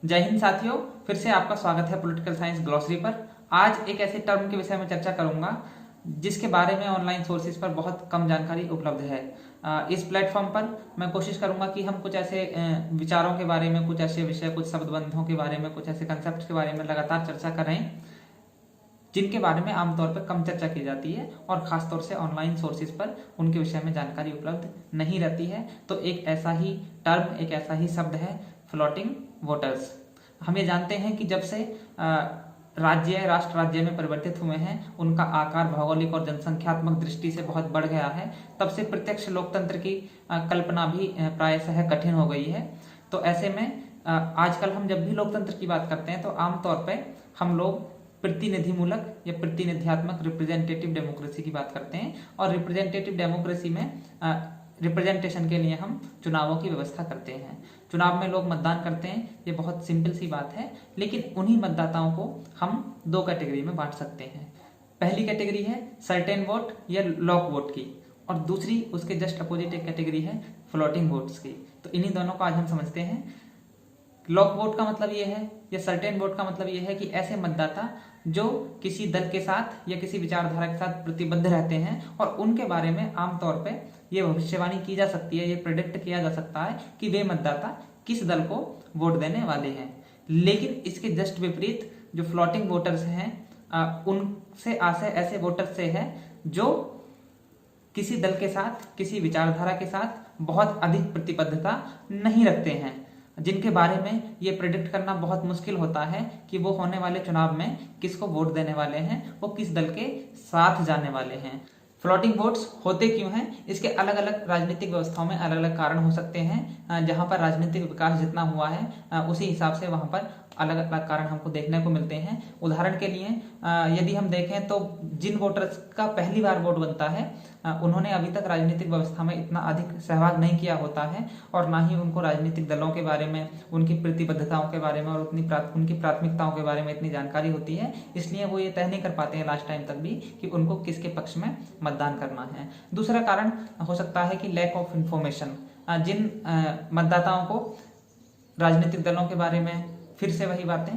जय हिंद साथियों, फिर से आपका स्वागत है पॉलिटिकल साइंस ग्लॉसरी पर। आज एक ऐसे टर्म के विषय में चर्चा करूंगा जिसके बारे में ऑनलाइन सोर्सेज पर बहुत कम जानकारी उपलब्ध है। इस प्लेटफॉर्म पर मैं कोशिश करूंगा कि हम कुछ ऐसे विचारों के बारे में, कुछ ऐसे विषय, कुछ शब्दबंधों के बारे में, कुछ ऐसे कंसेप्ट के बारे में लगातार चर्चा करें जिनके बारे में आमतौर पर कम चर्चा की जाती है और खासतौर से ऑनलाइन सोर्सेज पर उनके विषय में जानकारी उपलब्ध नहीं रहती है। तो एक ऐसा ही टर्म, एक ऐसा ही शब्द है फ्लोटिंग वोटर्स। हम ये जानते हैं कि जब से राष्ट्र राज्य में परिवर्तित हुए हैं, उनका आकार भौगोलिक और जनसंख्यात्मक दृष्टि से बहुत बढ़ गया है। तब से प्रत्यक्ष लोकतंत्र की कल्पना भी प्रायशः कठिन हो गई है। तो ऐसे में आजकल हम जब भी लोकतंत्र की बात करते हैं तो आमतौर पर हम लोग प्रतिनिधिमूलक या प्रतिनिधियात्मक रिप्रेजेंटेटिव डेमोक्रेसी की बात करते हैं। और रिप्रेजेंटेटिव डेमोक्रेसी में रिप्रेजेंटेशन के लिए हम चुनावों की व्यवस्था करते हैं। चुनाव में लोग मतदान करते हैं, ये बहुत सिंपल सी बात है। लेकिन उन्हीं मतदाताओं को हम दो कैटेगरी में बांट सकते हैं। पहली कैटेगरी है सर्टेन वोट या लॉक वोट की, और दूसरी उसके जस्ट अपोजिट एक कैटेगरी है फ्लोटिंग वोट्स की। तो इन्हीं दोनों को आज हम समझते हैं। लॉक वोट का मतलब यह है, या सर्टेन वोट का मतलब यह है कि ऐसे मतदाता जो किसी दल के साथ या किसी विचारधारा के साथ प्रतिबद्ध रहते हैं और उनके बारे में आमतौर पे ये भविष्यवाणी की जा सकती है, ये प्रेडिक्ट किया जा सकता है कि वे मतदाता किस दल को वोट देने वाले हैं। लेकिन इसके जस्ट विपरीत जो फ्लोटिंग वोटर्स हैं, उनसे आशय ऐसे वोटर्स से है जो किसी दल के साथ, किसी विचारधारा के साथ बहुत अधिक प्रतिबद्धता नहीं रखते हैं, जिनके बारे में ये प्रेडिक्ट करना बहुत मुश्किल होता है कि वो होने वाले चुनाव में किसको वोट देने वाले हैं, वो किस दल के साथ जाने वाले हैं। फ्लोटिंग वोट्स होते क्यों हैं, इसके अलग अलग राजनीतिक व्यवस्थाओं में अलग अलग कारण हो सकते हैं। जहां पर राजनीतिक विकास जितना हुआ है उसी हिसाब से वहां पर अलग अलग कारण हमको देखने को मिलते हैं। उदाहरण के लिए यदि हम देखें तो जिन वोटर्स का पहली बार वोट बनता है उन्होंने अभी तक राजनीतिक व्यवस्था में इतना अधिक सहभाग नहीं किया होता है, और ना ही उनको राजनीतिक दलों के बारे में, उनकी प्रतिबद्धताओं के बारे में और उनकी प्राथमिकताओं के बारे में इतनी जानकारी होती है। इसलिए वो ये तय नहीं कर पाते हैं लास्ट टाइम तक भी कि उनको किसके पक्ष में मतदान करना है। दूसरा कारण हो सकता है कि लैक ऑफ इंफॉर्मेशन। जिन मतदाताओं को राजनीतिक दलों के बारे में, फिर से वही बातें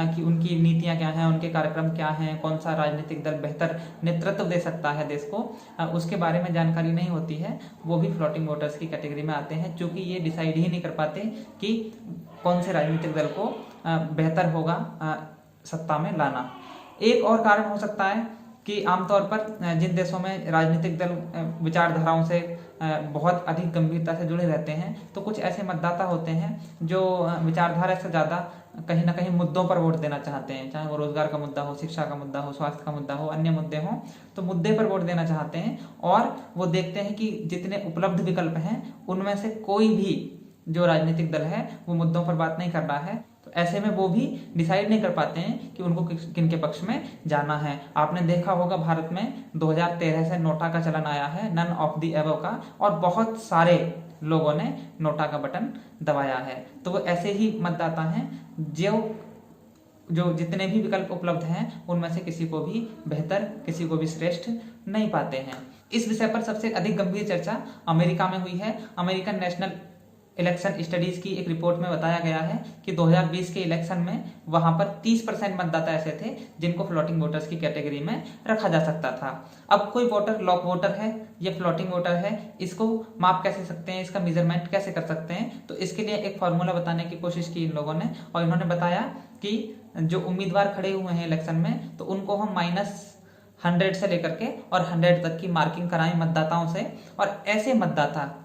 कि उनकी नीतियां क्या हैं, उनके कार्यक्रम क्या हैं, कौन सा राजनीतिक दल बेहतर नेतृत्व दे सकता है देश को, उसके बारे में जानकारी नहीं होती है, वो भी फ्लोटिंग वोटर्स की कैटेगरी में आते हैं, क्योंकि ये डिसाइड ही नहीं कर पाते कि कौन से राजनीतिक दल को बेहतर होगा सत्ता में लाना। एक और कारण हो सकता है कि आमतौर पर जिन देशों में राजनीतिक दल विचारधाराओं से बहुत अधिक गंभीरता से जुड़े रहते हैं, तो कुछ ऐसे मतदाता होते हैं जो विचारधारा से ज़्यादा कहीं ना कहीं मुद्दों पर वोट देना चाहते हैं। चाहे वो रोजगार का मुद्दा हो, शिक्षा का मुद्दा हो, स्वास्थ्य का मुद्दा हो, अन्य मुद्दे हों, तो मुद्दे पर वोट देना चाहते हैं। और वो देखते हैं कि जितने उपलब्ध विकल्प हैं उनमें से कोई भी जो राजनीतिक दल है वो मुद्दों पर बात नहीं कर रहा है। तो ऐसे में वो भी डिसाइड नहीं कर पाते हैं कि उनको किन के पक्ष में जाना है। आपने देखा होगा भारत में 2013 से नोटा का चलन आया है, नन ऑफ द एबव का, और बहुत सारे लोगों ने नोटा का बटन दबाया है। तो वो ऐसे ही मतदाता हैं जो जितने भी विकल्प उपलब्ध हैं उनमें से किसी को भी बेहतर, किसी को भी श्रेष्ठ नहीं पाते हैं। इस विषय पर सबसे अधिक गंभीर चर्चा अमेरिका में हुई है। अमेरिकन नेशनल इलेक्शन स्टडीज की एक रिपोर्ट में बताया गया है कि 2020 के इलेक्शन में वहां पर 30% मतदाता ऐसे थे जिनको फ्लोटिंग वोटर्स की कैटेगरी में रखा जा सकता था। अब कोई वोटर लॉक वोटर है या फ्लोटिंग वोटर है, इसको माप कैसे सकते हैं, इसका मेजरमेंट कैसे कर सकते हैं? तो इसके लिए एक फॉर्मूला बताने की कोशिश की इन लोगों ने, और इन्होंने बताया कि जो उम्मीदवार खड़े हुए हैं इलेक्शन में, तो उनको हम -100 से लेकर के और 100 तक की मार्किंग कराएं मतदाताओं से, और ऐसे मतदाता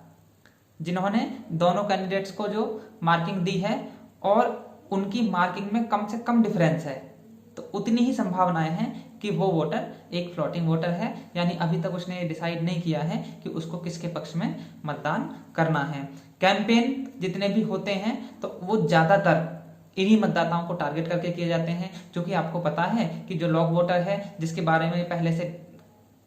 जिन्होंने दोनों कैंडिडेट्स को जो मार्किंग दी है और उनकी मार्किंग में कम से कम डिफरेंस है, तो उतनी ही संभावनाएं हैं कि वो वोटर एक फ्लोटिंग वोटर है, यानी अभी तक उसने डिसाइड नहीं किया है कि उसको किसके पक्ष में मतदान करना है। कैंपेन जितने भी होते हैं तो वो ज्यादातर इन्हीं मतदाताओं को टारगेट करके किए जाते हैं, क्योंकि आपको पता है कि जो लॉक वोटर है, जिसके बारे में पहले से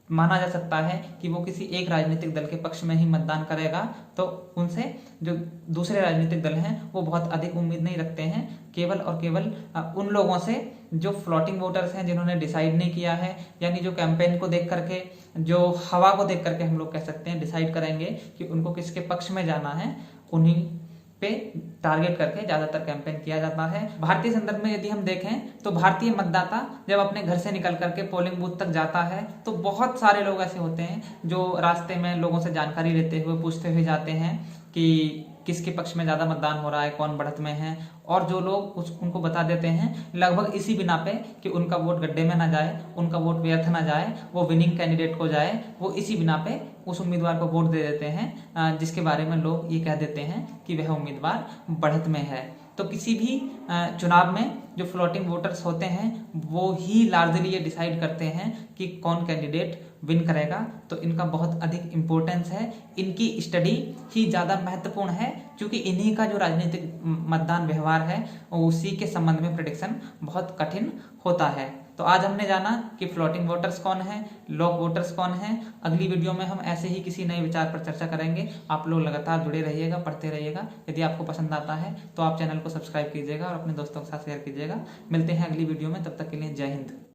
माना जा सकता है कि वो किसी एक राजनीतिक दल के पक्ष में ही मतदान करेगा, तो उनसे जो दूसरे राजनीतिक दल हैं वो बहुत अधिक उम्मीद नहीं रखते हैं। केवल और केवल उन लोगों से जो फ्लोटिंग वोटर्स हैं, जिन्होंने डिसाइड नहीं किया है, यानी जो कैंपेन को देख करके, जो हवा को देख करके हम लोग कह सकते हैं डिसाइड करेंगे कि उनको किसके पक्ष में जाना है, उन्हीं पे टारगेट करके ज्यादातर कैंपेन किया जाता है। भारतीय संदर्भ में यदि हम देखें तो भारतीय मतदाता जब अपने घर से निकल करके पोलिंग बूथ तक जाता है तो बहुत सारे लोग ऐसे होते हैं जो रास्ते में लोगों से जानकारी लेते हुए पूछते हुए जाते हैं कि किसके पक्ष में ज्यादा मतदान हो रहा है, कौन बढ़त में है, और जो लोग उनको बता देते हैं लगभग इसी बिना पे कि उनका वोट गड्ढे में ना जाए, उनका वोट व्यर्थ ना जाए, वो विनिंग कैंडिडेट को जाए, वो इसी बिना पे उस उम्मीदवार को वोट दे देते हैं जिसके बारे में लोग ये कह देते हैं कि वह उम्मीदवार बढ़त में है। तो किसी भी चुनाव में जो फ्लोटिंग वोटर्स होते हैं वो ही लार्जली ये डिसाइड करते हैं कि कौन कैंडिडेट विन करेगा। तो इनका बहुत अधिक इम्पोर्टेंस है, इनकी स्टडी ही ज़्यादा महत्वपूर्ण है, क्योंकि इन्हीं का जो राजनीतिक मतदान व्यवहार है उसी के संबंध में प्रेडिक्शन बहुत कठिन होता है। तो आज हमने जाना कि फ्लोटिंग वोटर्स कौन है, लॉक वोटर्स कौन है। अगली वीडियो में हम ऐसे ही किसी नए विचार पर चर्चा करेंगे। आप लोग लगातार जुड़े रहिएगा, पढ़ते रहिएगा। यदि आपको पसंद आता है तो आप चैनल को सब्सक्राइब कीजिएगा और अपने दोस्तों के साथ शेयर कीजिएगा। मिलते हैं अगली वीडियो में, तब तक के लिए जय हिंद।